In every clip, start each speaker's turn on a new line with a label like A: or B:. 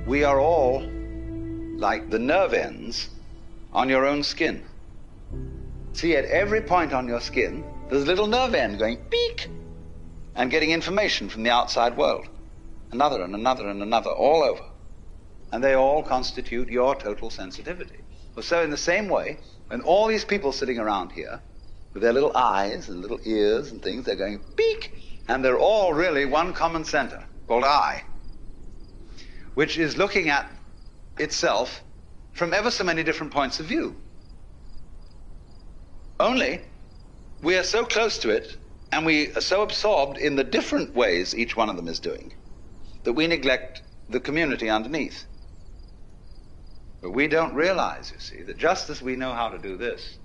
A: We are all like the nerve ends on your own skin. See, at every point on your skin, there's a little nerve end going beep and getting information from the outside world. Another and another and another, all over. And they all constitute your total sensitivity. So in the same way, when all these people sitting around here, with their little eyes and little ears and things, they're going beep, and they're all really one common center called I, which is looking at itself from ever so many different points of view. Only, we are so close to it, and we are so absorbed in the different ways each one of them is doing, that we neglect the community underneath. But we don't realize, you see, that just as we know how to do this,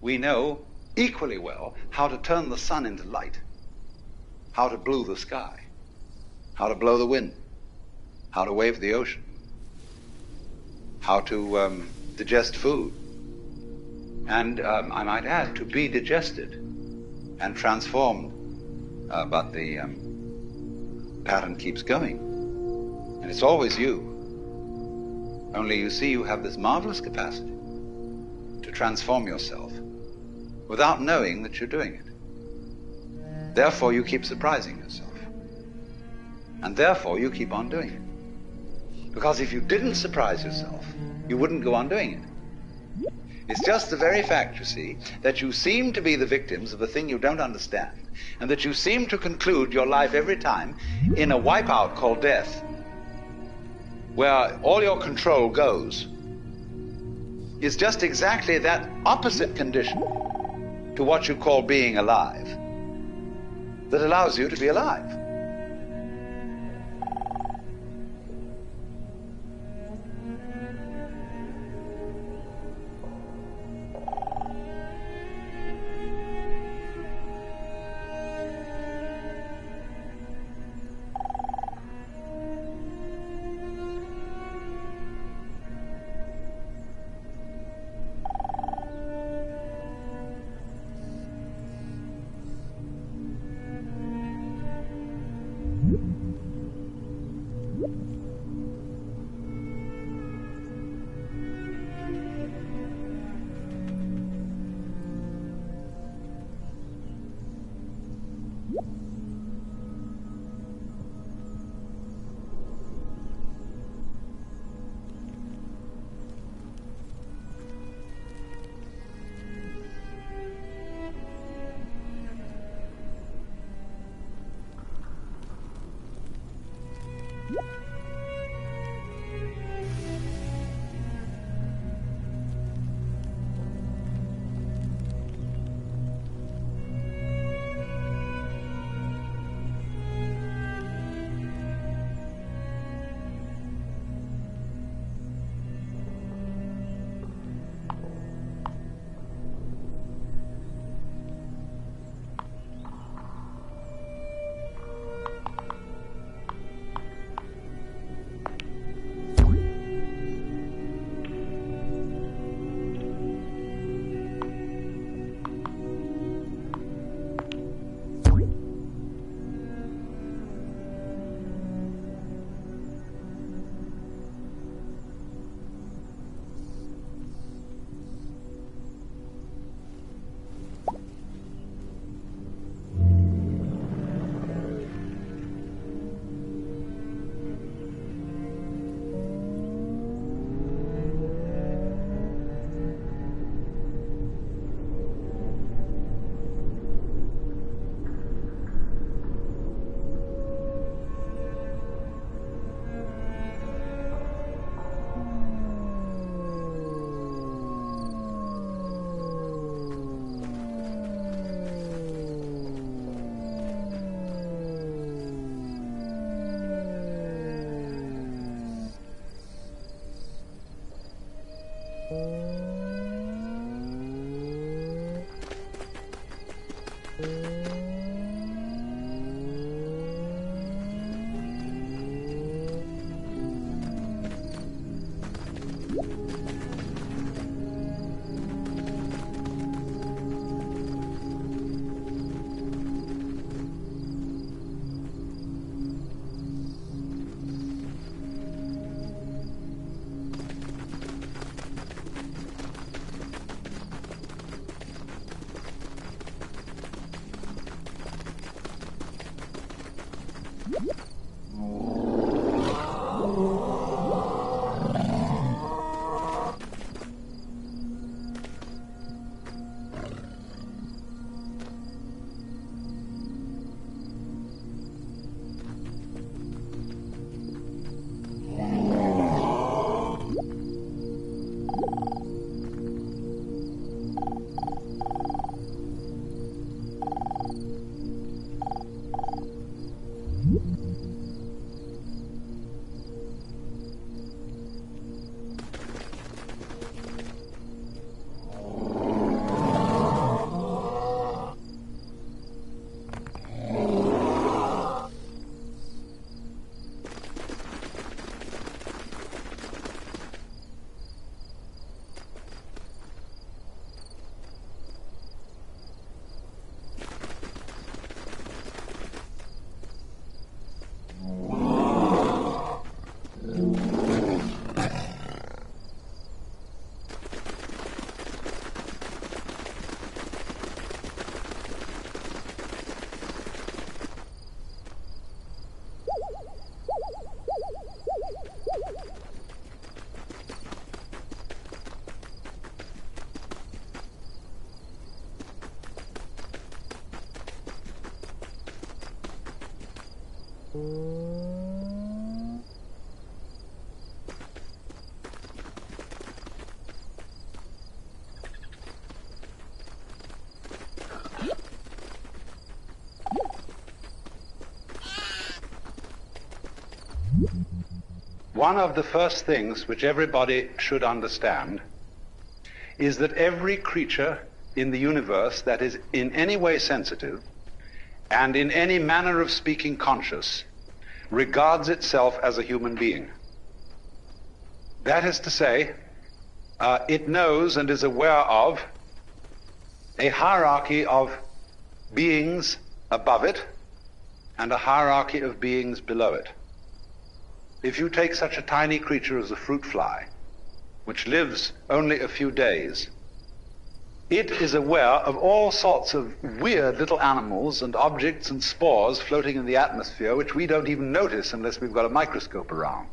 A: we know equally well how to turn the sun into light, how to blue the sky, how to blow the wind, how to wave the ocean, how to digest food, and I might add, to be digested and transformed, but the pattern keeps going, and it's always you. Only you see, you have this marvelous capacity to transform yourself without knowing that you're doing it. Therefore, you keep surprising yourself, and therefore you keep on doing it. Because if you didn't surprise yourself, you wouldn't go on doing it. It's just the very fact, you see, that you seem to be the victims of a thing you don't understand, and that you seem to conclude your life every time in a wipeout called death, where all your control goes, is just exactly that opposite condition to what you call being alive that allows you to be alive. One of the first things which everybody should understand is that every creature in the universe that is in any way sensitive and in any manner of speaking conscious regards itself as a human being. That is to say, it knows and is aware of a hierarchy of beings above it and a hierarchy of beings below it. If you take such a tiny creature as a fruit fly, which lives only a few days, it is aware of all sorts of weird little animals and objects and spores floating in the atmosphere which we don't even notice unless we've got a microscope around.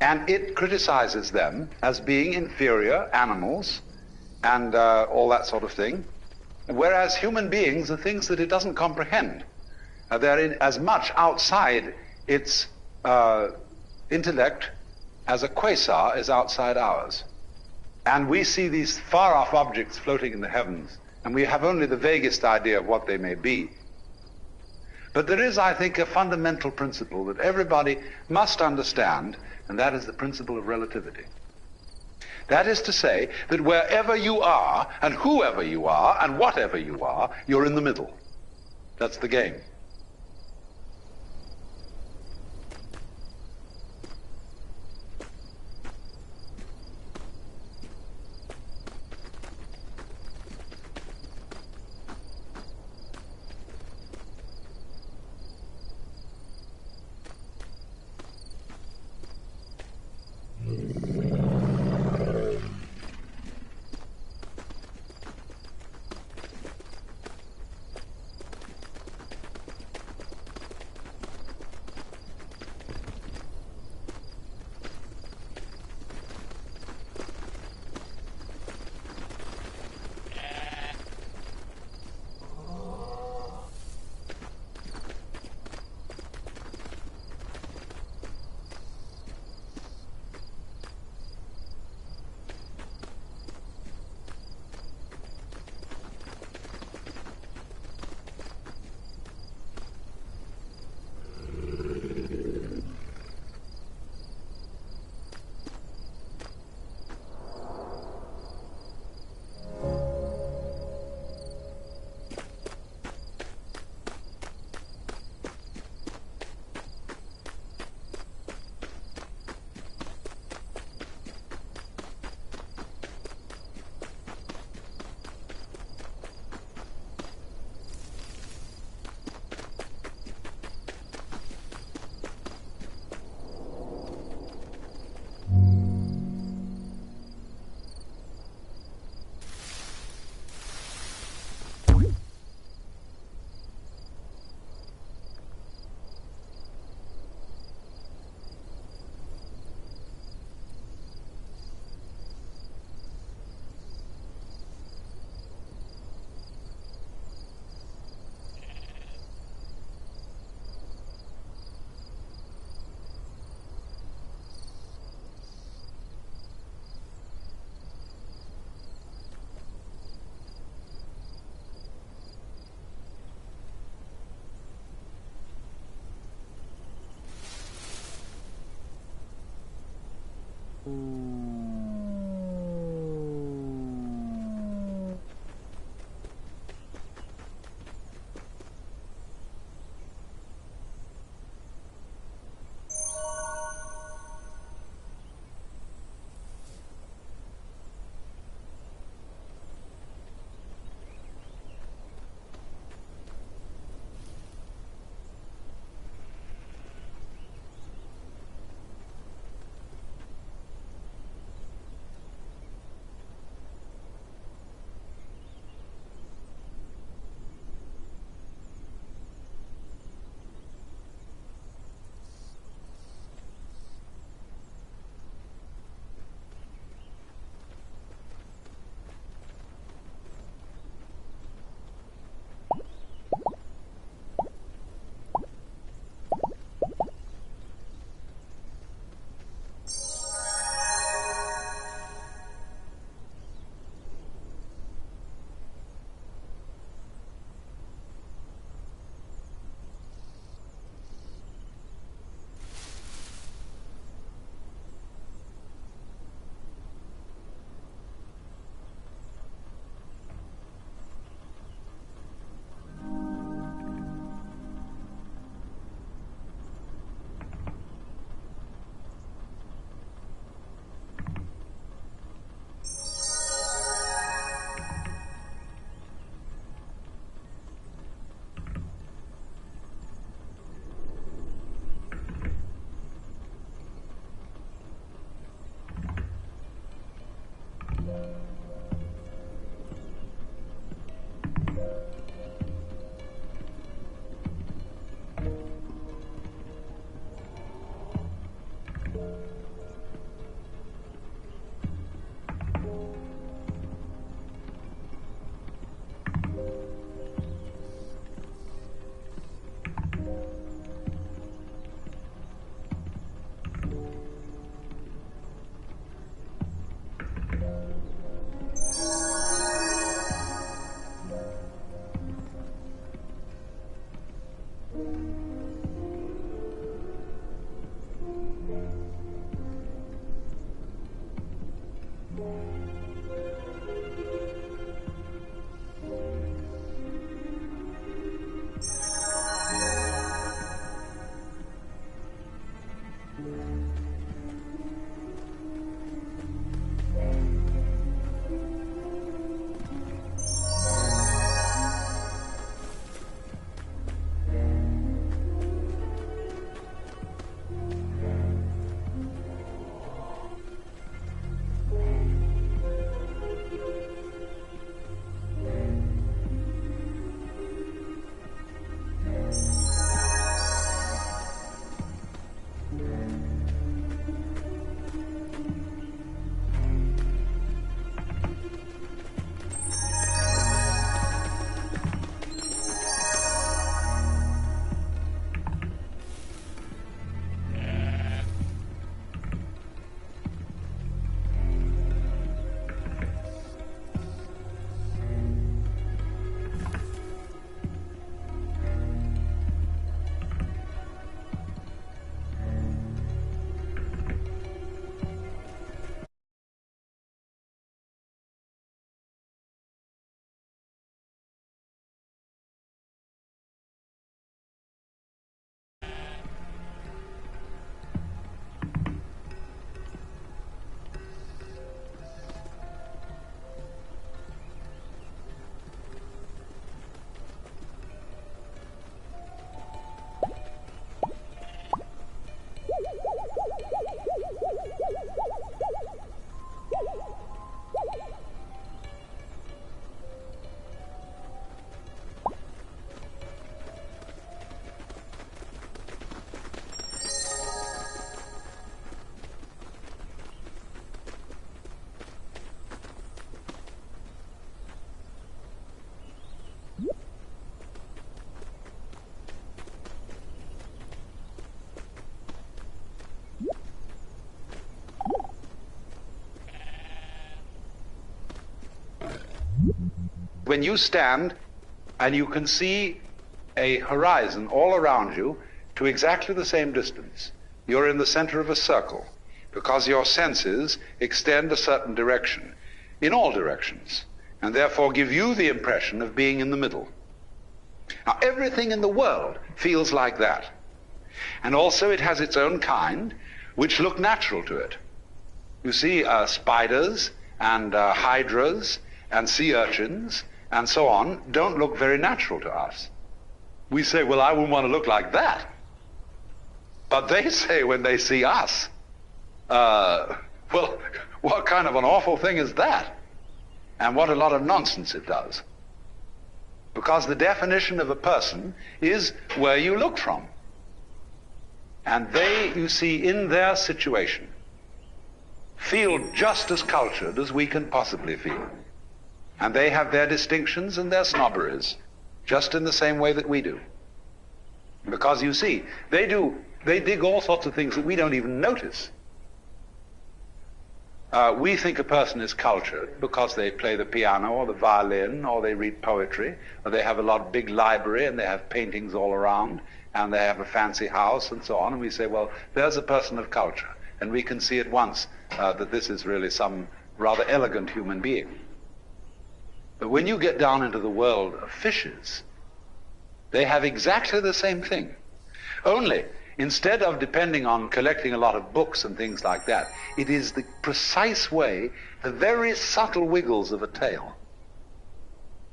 A: And it criticizes them as being inferior animals and all that sort of thing, whereas human beings are things that it doesn't comprehend. They're as much outside its intellect as a quasar is outside ours. And we see these far-off objects floating in the heavens, and we have only the vaguest idea of what they may be. But there is, I think, a fundamental principle that everybody must understand, and that is the principle of relativity. That is to say that wherever you are, and whoever you are, and whatever you are, you're in the middle. That's the game. when you stand and you can see a horizon all around you to exactly the same distance, you're in the center of a circle because your senses extend a certain direction in all directions and therefore give you the impression of being in the middle. Now, everything in the world feels like that. And also it has its own kind, which look natural to it. You see, spiders and hydras and sea urchins and so on don't look very natural to us. We say, well, I wouldn't want to look like that. But they say when they see us, well, what kind of an awful thing is that? And what a lot of nonsense it does. Because the definition of a person is where you look from. And they, you see, in their situation, feel just as cultured as we can possibly feel. And they have their distinctions and their snobberies, just in the same way that we do. Because you see, they dig all sorts of things that we don't even notice. We think a person is cultured because they play the piano or the violin or they read poetry or they have a big library and they have paintings all around and they have a fancy house and so on, and we say, well, there's a person of culture, and we can see at once that this is really some rather elegant human being. But when you get down into the world of fishes, they have exactly the same thing. Only, instead of depending on collecting a lot of books and things like that, it is the precise way, the very subtle wiggles of a tail,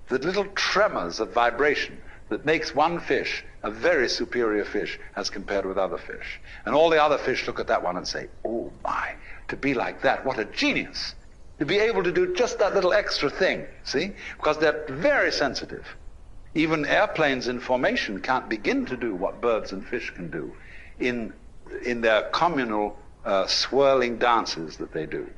A: the little tremors of vibration that makes one fish a very superior fish as compared with other fish. And all the other fish look at that one and say, oh my, to be like that, what a genius. To be able to do just that little extra thing, see? Because they're very sensitive. Even airplanes in formation can't begin to do what birds and fish can do in their communal swirling dances that they do.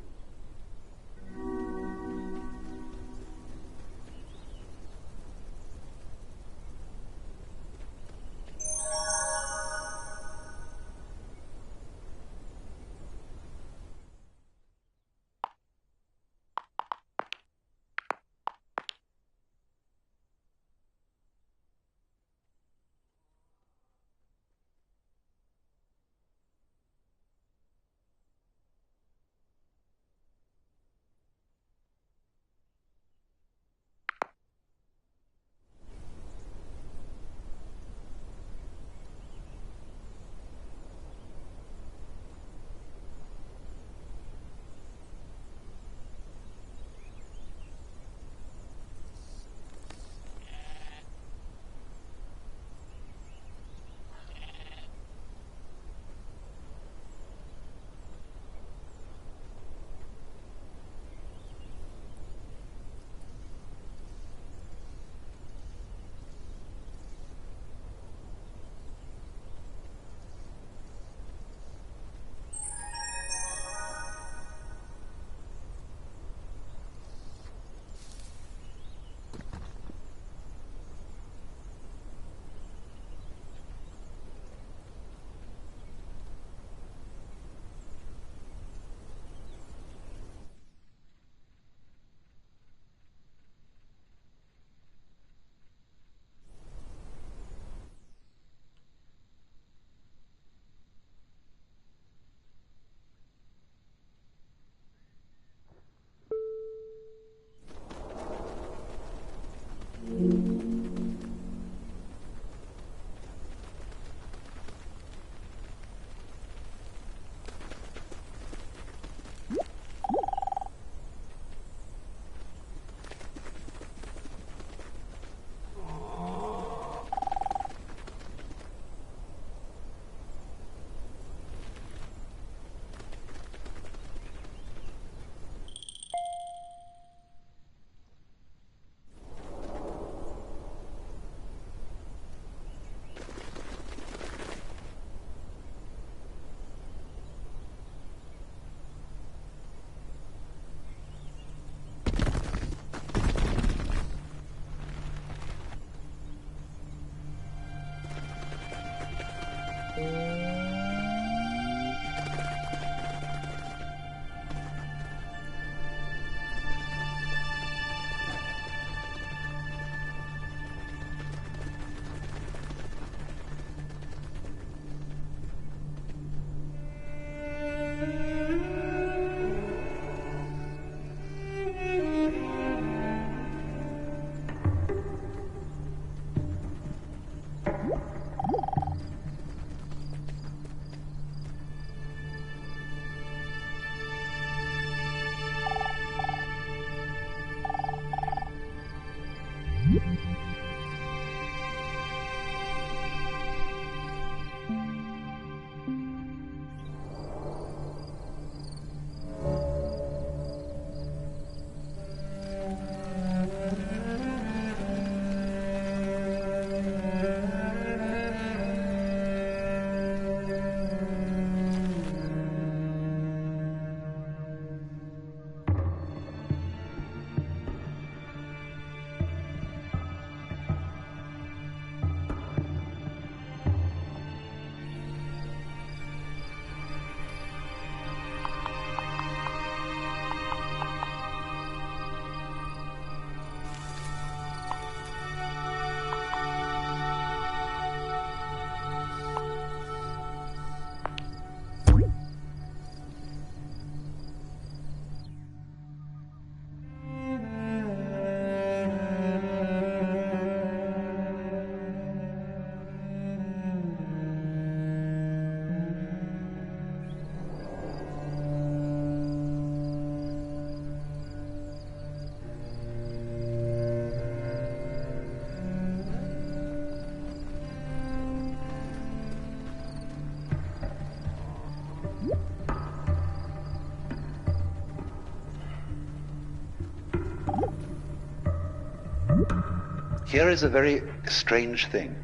A: Here is a very strange thing.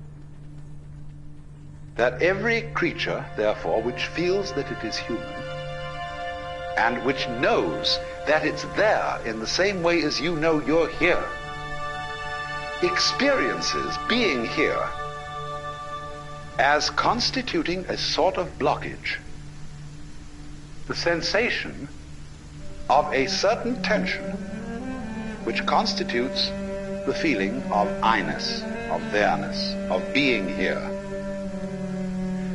A: That every creature, therefore, which feels that it is human, and which knows that it's there in the same way as you know you're here, experiences being here as constituting a sort of blockage, the sensation of a certain tension which constitutes the feeling of I-ness, of there-ness, of being here.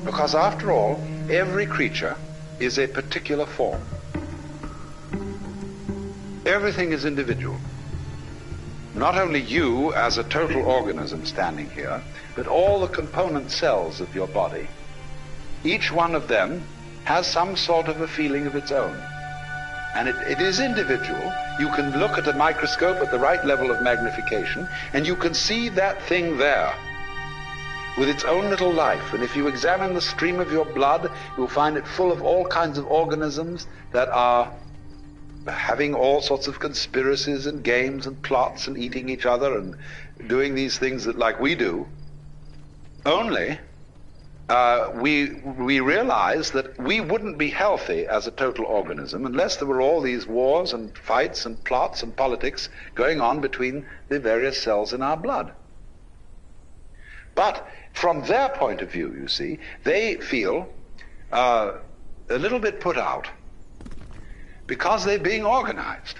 A: Because after all, every creature is a particular form. Everything is individual. Not only you as a total organism standing here, but all the component cells of your body. Each one of them has some sort of a feeling of its own. And it is individual. You can look at a microscope at the right level of magnification, and you can see that thing there with its own little life. And if you examine the stream of your blood, you'll find it full of all kinds of organisms that are having all sorts of conspiracies and games and plots and eating each other and doing these things that like we do. Only we realize that we wouldn't be healthy as a total organism unless there were all these wars and fights and plots and politics going on between the various cells in our blood. But from their point of view, you see, they feel a little bit put out because they're being organized.